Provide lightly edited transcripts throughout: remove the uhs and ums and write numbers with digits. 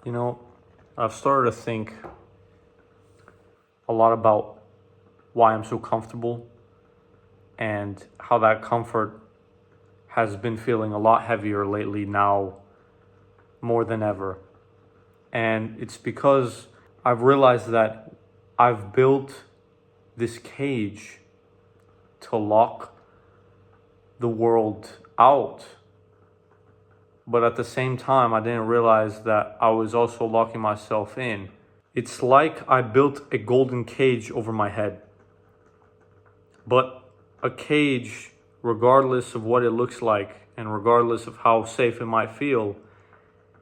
You know, I've started to think a lot about why I'm so comfortable and how that comfort has been feeling a lot heavier lately now more than ever. And it's because I've realized that I've built this cage to lock the world out. But at the same time, I didn't realize that I was also locking myself in. It's like I built a golden cage over my head. But a cage, regardless of what it looks like and regardless of how safe it might feel,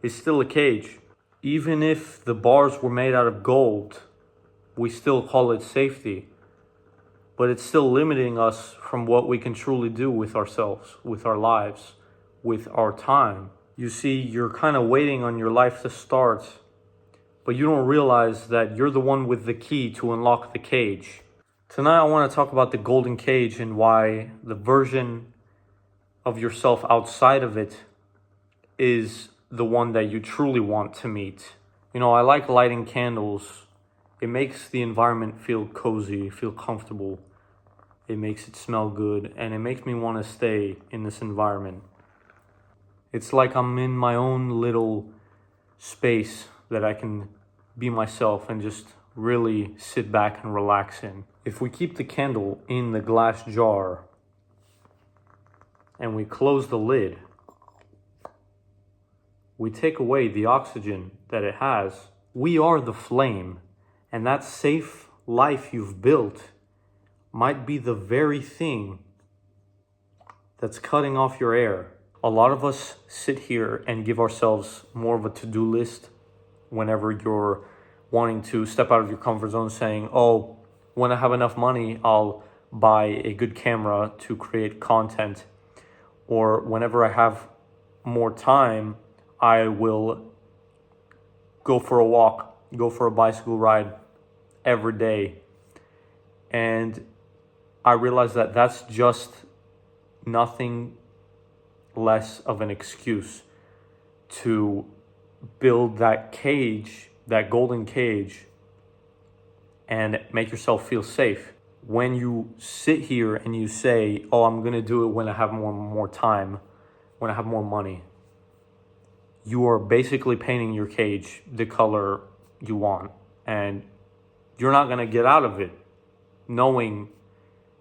is still a cage. Even if the bars were made out of gold, we still call it safety. But it's still limiting us from what we can truly do with ourselves, with our lives, with our time. You see, you're kind of waiting on your life to start, but you don't realize that you're the one with the key to unlock the cage. Tonight, I want to talk about the golden cage and why the version of yourself outside of it is the one that you truly want to meet. You know, I like lighting candles. It makes the environment feel cozy, feel comfortable. It makes it smell good, and it makes me want to stay in this environment. It's like I'm in my own little space that I can be myself and just really sit back and relax in. If we keep the candle in the glass jar and we close the lid, we take away the oxygen that it has. We are the flame, and that safe life you've built might be the very thing that's cutting off your air. A lot of us sit here and give ourselves more of a to-do list whenever you're wanting to step out of your comfort zone, saying, oh, when I have enough money, I'll buy a good camera to create content. Or whenever I have more time, I will go for a walk, go for a bicycle ride every day. And I realize that that's just nothing less of an excuse to build that cage, that golden cage, and make yourself feel safe. When you sit here and you say, oh, I'm going to do it when I have more time, when I have more money, you are basically painting your cage the color you want. And you're not going to get out of it knowing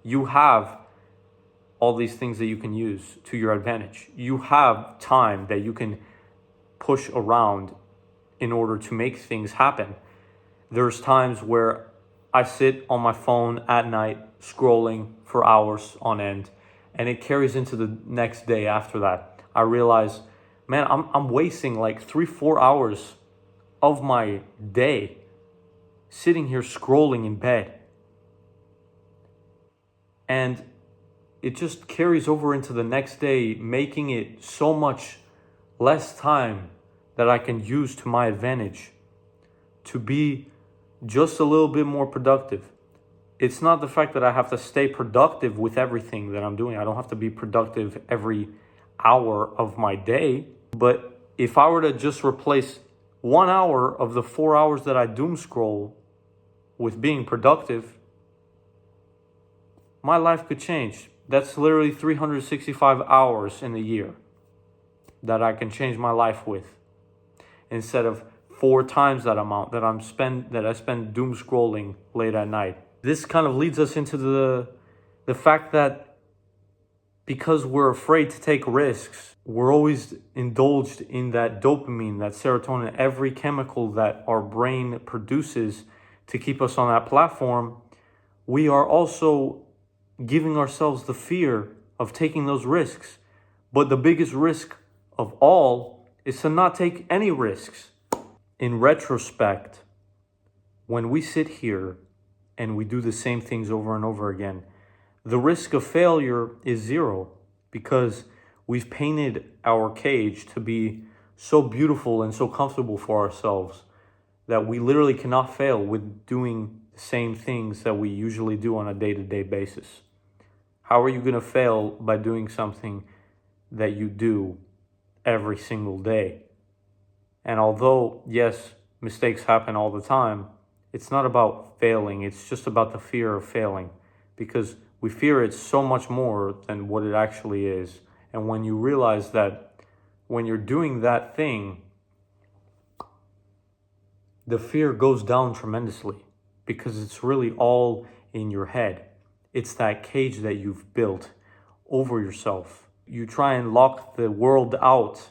you have all these things that you can use to your advantage. You have time that you can push around in order to make things happen. There's times where I sit on my phone at night scrolling for hours on end, and it carries into the next day after that. I realize, man, I'm wasting like 3-4 hours of my day sitting here scrolling in bed. And it just carries over into the next day, making it so much less time that I can use to my advantage to be just a little bit more productive. It's not the fact that I have to stay productive with everything that I'm doing. I don't have to be productive every hour of my day. But if I were to just replace 1 hour of the 4 hours that I doom scroll with being productive, my life could change. That's literally 365 hours in a year that I can change my life with, instead of 4 times that amount that I spend doom scrolling late at night. This kind of leads us into the fact that because we're afraid to take risks, we're always indulged in that dopamine, that serotonin, every chemical that our brain produces to keep us on that platform. We are also giving ourselves the fear of taking those risks. But the biggest risk of all is to not take any risks. In retrospect, when we sit here and we do the same things over and over again, the risk of failure is zero, because we've painted our cage to be so beautiful and so comfortable for ourselves that we literally cannot fail with doing the same things that we usually do on a day-to-day basis. How are you going to fail by doing something that you do every single day? And although, yes, mistakes happen all the time, it's not about failing. It's just about the fear of failing, because we fear it so much more than what it actually is. And when you realize that when you're doing that thing, the fear goes down tremendously, because it's really all in your head. It's that cage that you've built over yourself. You try and lock the world out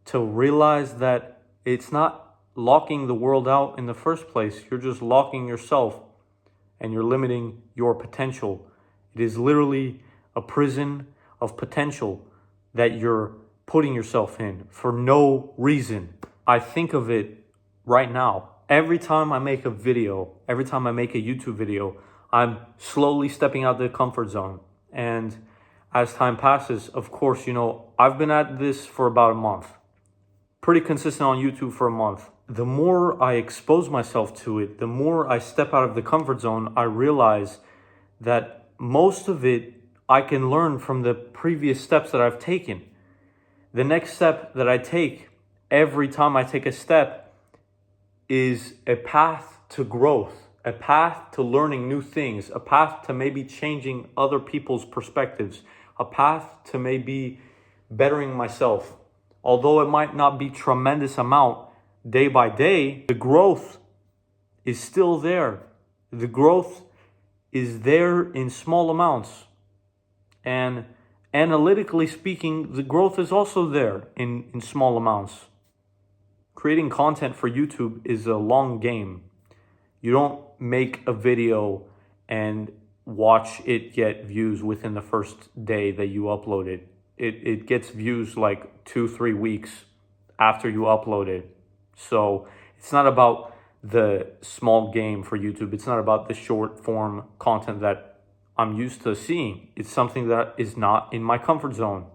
to realize that it's not locking the world out in the first place. You're just locking yourself, and you're limiting your potential. It is literally a prison of potential that you're putting yourself in for no reason. I think of it right now. Every time I make a video, every time I make a YouTube video, I'm slowly stepping out the comfort zone. And as time passes, of course, I've been at this for about a month. Pretty consistent on YouTube for a month. The more I expose myself to it, the more I step out of the comfort zone, I realize that most of it I can learn from the previous steps that I've taken. The next step that I take, every time I take a step, is a path to growth, a path to learning new things, a path to maybe changing other people's perspectives, a path to maybe bettering myself. Although it might not be tremendous amount day by day, the growth is still there. The growth is there in small amounts. And analytically speaking, the growth is also there in small amounts. Creating content for YouTube is a long game. You don't make a video and watch it get views within the first day that you upload it. It gets views like 2-3 weeks after you upload it. So it's not about the small game for YouTube. It's not about the short form content that I'm used to seeing. It's something that is not in my comfort zone.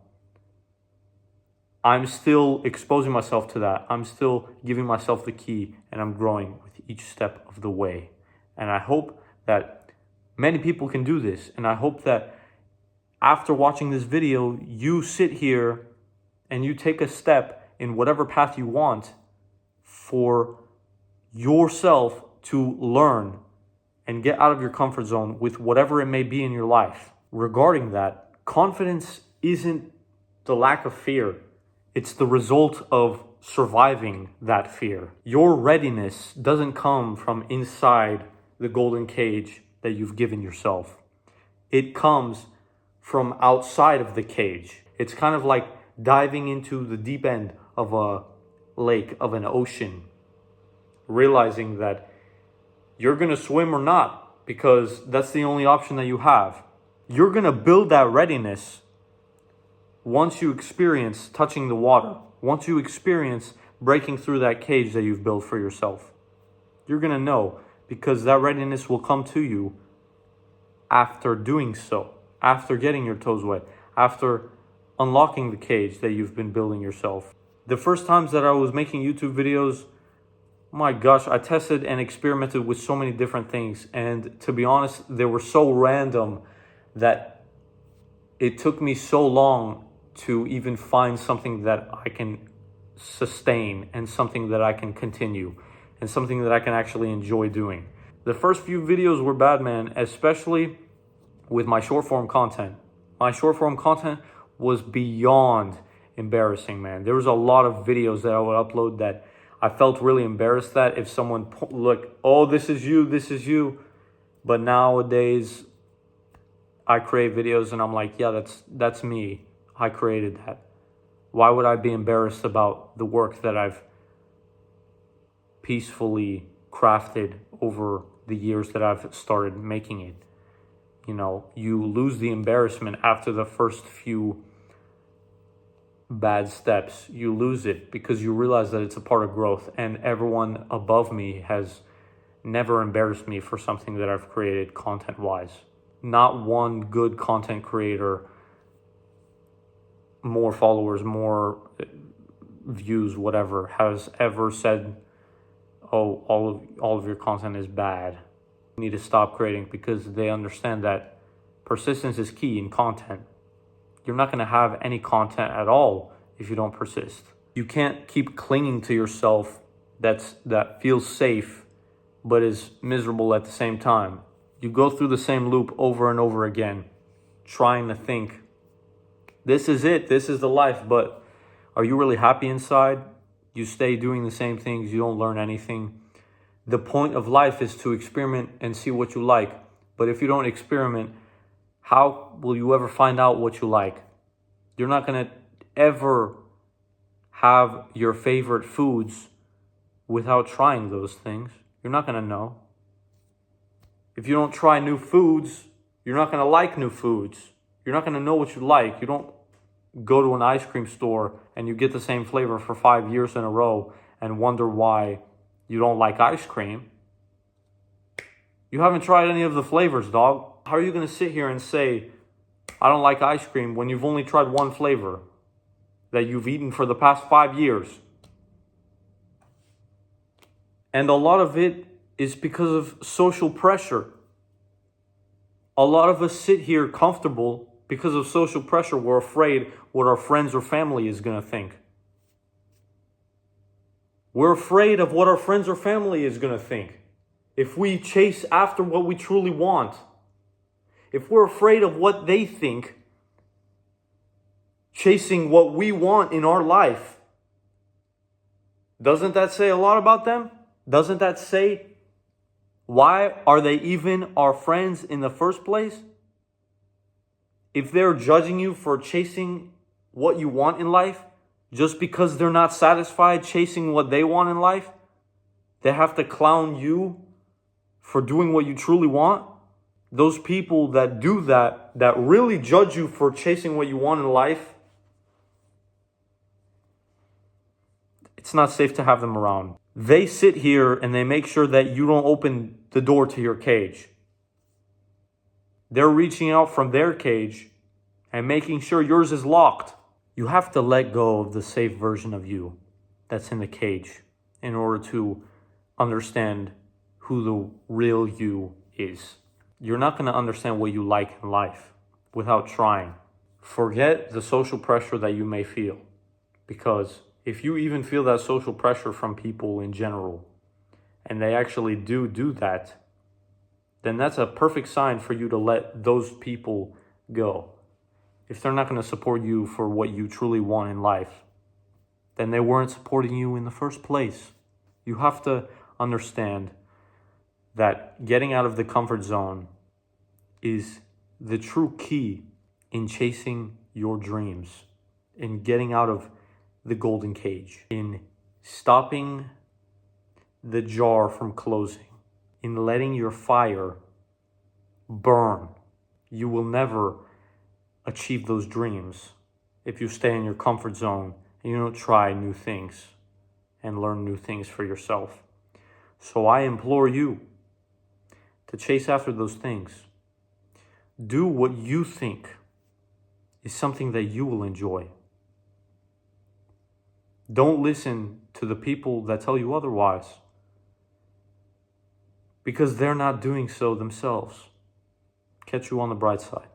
I'm still exposing myself to that. I'm still giving myself the key, and I'm growing with each step of the way. And I hope that many people can do this. And I hope that after watching this video, you sit here and you take a step in whatever path you want for yourself to learn and get out of your comfort zone with whatever it may be in your life. Regarding that, confidence isn't the lack of fear. It's the result of surviving that fear. Your readiness doesn't come from inside the golden cage that you've given yourself. It comes from outside of the cage. It's kind of like diving into the deep end of a lake, of an ocean, realizing that you're gonna swim or not, because that's the only option that you have. You're gonna build that readiness once you experience touching the water, once you experience breaking through that cage that you've built for yourself. You're gonna know, because that readiness will come to you after doing so, after getting your toes wet, after unlocking the cage that you've been building yourself. The first times that I was making YouTube videos, my gosh, I tested and experimented with so many different things. And to be honest, they were so random that it took me so long to even find something that I can sustain and something that I can continue and something that I can actually enjoy doing. The first few videos were bad, man, especially with my short form content. My short form content was beyond embarrassing, man. There was a lot of videos that I would upload that I felt really embarrassed that if someone look, oh, this is you. But nowadays I create videos and I'm like, yeah, that's me. I created that. Why would I be embarrassed about the work that I've peacefully crafted over the years that I've started making it? You lose the embarrassment after the first few bad steps. You lose it because you realize that it's a part of growth, and everyone above me has never embarrassed me for something that I've created content-wise. Not one good content creator, more followers, more views, whatever, has ever said, oh, all of your content is bad. You need to stop creating, because they understand that persistence is key in content. You're not going to have any content at all if you don't persist. You can't keep clinging to yourself that feels safe but is miserable at the same time. You go through the same loop over and over again, trying to think, this is it, this is the life, but are you really happy inside? You stay doing the same things, you don't learn anything. The point of life is to experiment and see what you like. But if you don't experiment, how will you ever find out what you like? You're not going to ever have your favorite foods without trying those things. You're not going to know. If you don't try new foods, you're not going to like new foods. You're not going to know what you like. You don't go to an ice cream store and you get the same flavor for 5 years in a row and wonder why you don't like ice cream. You haven't tried any of the flavors, dog. How are you going to sit here and say, I don't like ice cream, when you've only tried one flavor that you've eaten for the past 5 years? And a lot of it is because of social pressure. A lot of us sit here comfortable because of social pressure. We're afraid what our friends or family is going to think. We're afraid of what our friends or family is going to think if we chase after what we truly want. If we're afraid of what they think, chasing what we want in our life, doesn't that say a lot about them? Doesn't that say, why are they even our friends in the first place? If they're judging you for chasing what you want in life, just because they're not satisfied chasing what they want in life, they have to clown you for doing what you truly want. Those people that do that really judge you for chasing what you want in life, it's not safe to have them around. They sit here and they make sure that you don't open the door to your cage. They're reaching out from their cage and making sure yours is locked. You have to let go of the safe version of you that's in the cage in order to understand who the real you is. You're not going to understand what you like in life without trying. Forget the social pressure that you may feel, because if you even feel that social pressure from people in general, and they actually do that, then that's a perfect sign for you to let those people go. If they're not going to support you for what you truly want in life, then they weren't supporting you in the first place. You have to understand that getting out of the comfort zone is the true key in chasing your dreams, in getting out of the golden cage, in stopping the jar from closing, in letting your fire burn. You will never achieve those dreams if you stay in your comfort zone and you don't try new things and learn new things for yourself. So I implore you to chase after those things. Do what you think is something that you will enjoy. Don't listen to the people that tell you otherwise, because they're not doing so themselves. Catch you on the bright side.